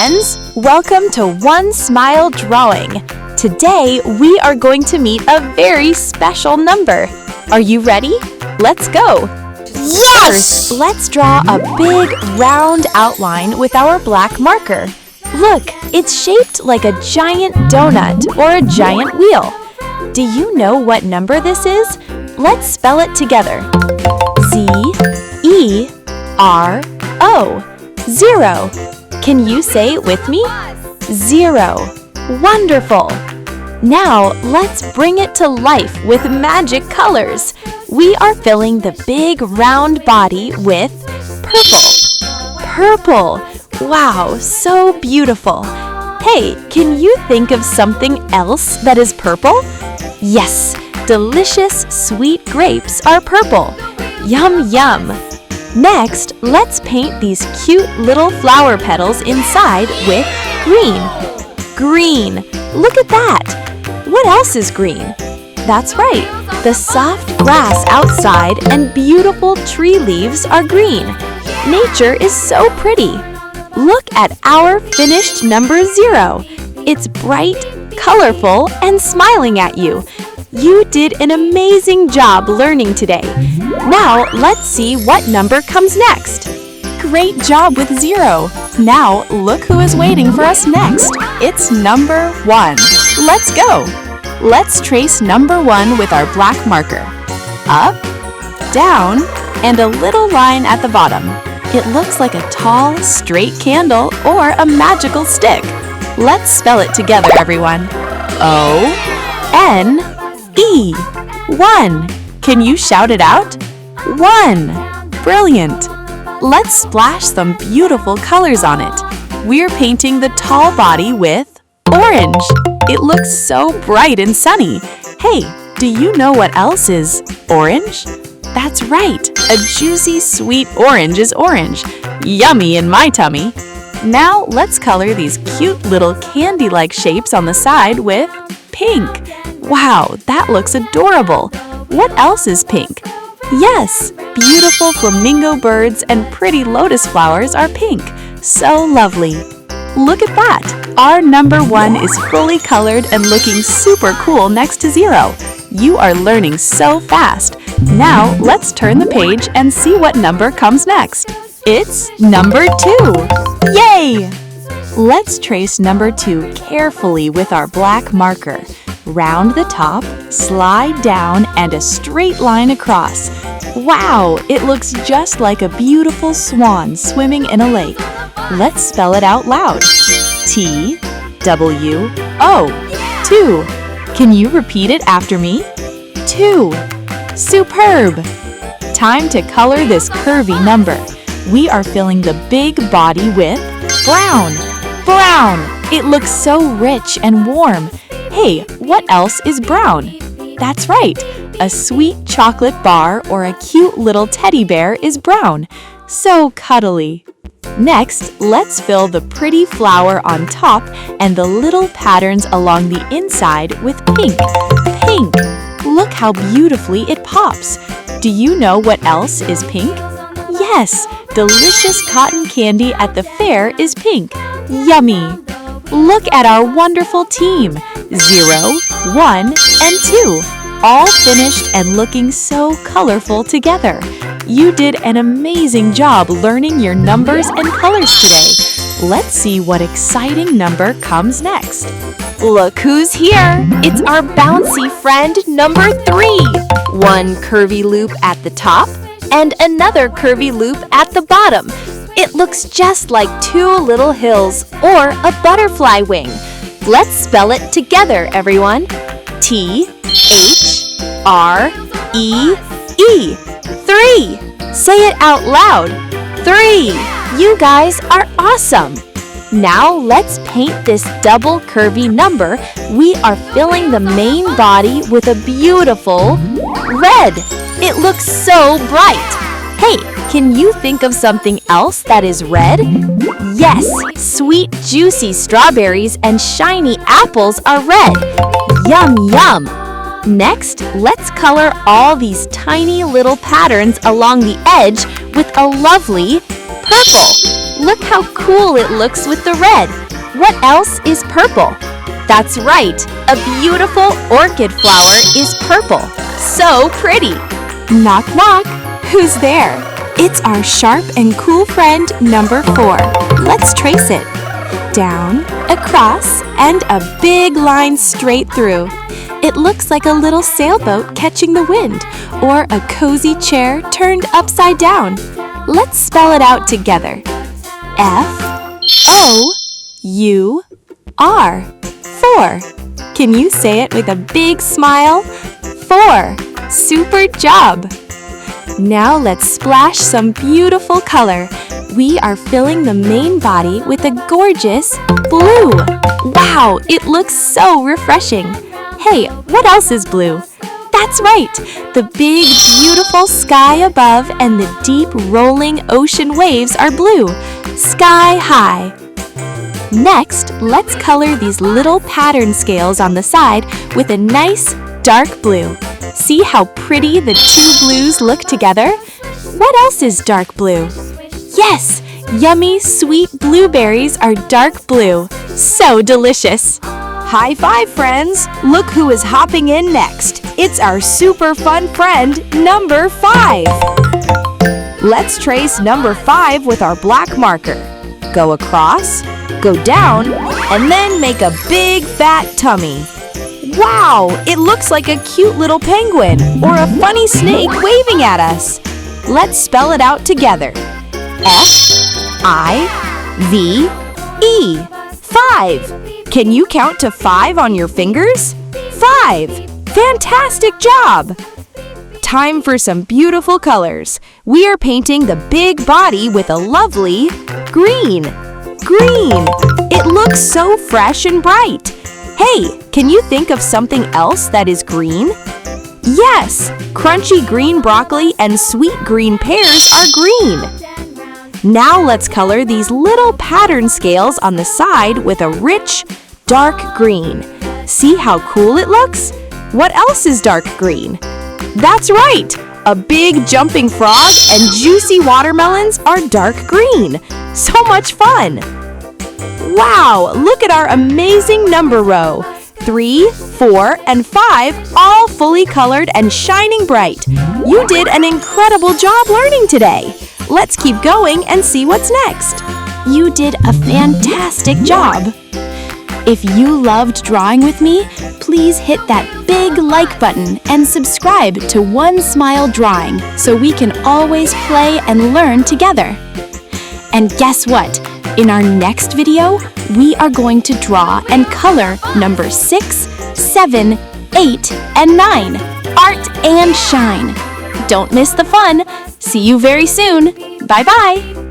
friends! Welcome to One Smile Drawing. Today, we are going to meet a very special number. Are you ready? Let's go! Yes! First, let's draw a big, round outline with our black marker. Look, it's shaped like a giant donut or a giant wheel. Do you know what number this is? Let's spell it together. Z-E-R-O. 0. Can you say it with me? 0. Wonderful! Now, let's bring it to life with magic colors. We are filling the big round body with purple. Wow, so beautiful. Hey, can you think of something else that is purple? Yes, delicious sweet grapes are purple. Yum, yum. Next, let's paint these cute little flower petals inside with green. Green. Look at that. What else is green? That's right. The soft grass outside and beautiful tree leaves are green. Nature is so pretty. Look at our finished number 0. It's bright, colorful, and smiling at you. You did an amazing job learning today. Now, let's see what number comes next. Great job with 0. Now, look who is waiting for us next. It's number 1. Let's go. Let's trace number 1 with our black marker. Up, down, and a little line at the bottom. It looks like a tall, straight candle or a magical stick. Let's spell it together, everyone. O-N-E. 1. Can you shout it out? 1. Brilliant. Let's splash some beautiful colors on it. We're painting the tall body with orange. It looks so bright and sunny. Hey, do you know what else is orange? That's right. A juicy, sweet orange is orange. Yummy in my tummy. Now let's color these cute little candy-like shapes on the side with pink. Wow, that looks adorable. What else is pink? Yes, beautiful flamingo birds and pretty lotus flowers are pink. So lovely. Look at that. Our number 1 is fully colored and looking super cool next to 0. You are learning so fast. Now, let's turn the page and see what number comes next. It's number 2. Yay! Let's trace number 2 carefully with our black marker. Round the top, slide down, and a straight line across. Wow, it looks just like a beautiful swan swimming in a lake. Let's spell it out loud. T-W-O. 2. Can you repeat it after me? 2. Superb! Time to color this curvy number. We are filling the big body with brown. Brown! It looks so rich and warm. Hey, what else is brown? That's right. A sweet chocolate bar or a cute little teddy bear is brown. So cuddly. Next, let's fill the pretty flower on top and the little patterns along the inside with pink. Pink! Look how beautifully it pops. Do you know what else is pink? Yes, delicious cotton candy at the fair is pink. Yummy! Look at our wonderful team. 0, 1, and 2. All finished and looking so colorful together. You did an amazing job learning your numbers and colors today. Let's see what exciting number comes next. Look who's here! It's our bouncy friend number 3. One curvy loop at the top and another curvy loop at the bottom. It looks just like 2 little hills or a butterfly wing. Let's spell it together, everyone. T-H-R-E-E. 3. Say it out loud. 3. You guys are awesome. Now let's paint this double curvy number. We are filling the main body with a beautiful red. It looks so bright. Hey, can you think of something else that is red? Yes, sweet, juicy strawberries and shiny apples are red. Yum, yum. Next, let's color all these tiny little patterns along the edge with a lovely Purple. Look how cool it looks with the red. What else is purple? That's right, a beautiful orchid flower is purple. So pretty. Knock, knock. Who's there? It's our sharp and cool friend number 4. Let's trace it. Down, across, and a big line straight through. It looks like a little sailboat catching the wind, or a cozy chair turned upside down. Let's spell it out together. F-O-U-R. 4. Can you say it with a big smile? 4. Super job! Now let's splash some beautiful color. We are filling the main body with a gorgeous blue. Wow, it looks so refreshing. Hey, what else is blue? That's right, the big, beautiful sky above and the deep, rolling ocean waves are blue. Sky high. Next, let's color these little pattern scales on the side with a nice, dark blue. See how pretty the two blues look together? What else is dark blue? Yes, yummy, sweet blueberries are dark blue. So delicious. High five, friends! Look who is hopping in next. It's our super fun friend, number 5. Let's trace number 5 with our black marker. Go across, go down, and then make a big fat tummy. Wow, it looks like a cute little penguin or a funny snake waving at us. Let's spell it out together. F-I-V-E. 5. Can you count to 5 on your fingers? 5. Fantastic job! Time for some beautiful colors. We are painting the big body with a lovely green. Green! It looks so fresh and bright. Hey, can you think of something else that is green? Yes, crunchy green broccoli and sweet green pears are green. Now let's color these little pattern scales on the side with a rich, dark green. See how cool it looks? What else is dark green? That's right! A big jumping frog and juicy watermelons are dark green. So much fun! Wow, look at our amazing number row. 3, 4, and 5 all fully colored and shining bright. You did an incredible job learning today. Let's keep going and see what's next. You did a fantastic job. If you loved drawing with me, please hit that big like button and subscribe to One Smile Drawing so we can always play and learn together. And guess what? In our next video, we are going to draw and color number 6, 7, 8, and 9. Art and shine. Don't miss the fun. See you very soon. Bye-bye.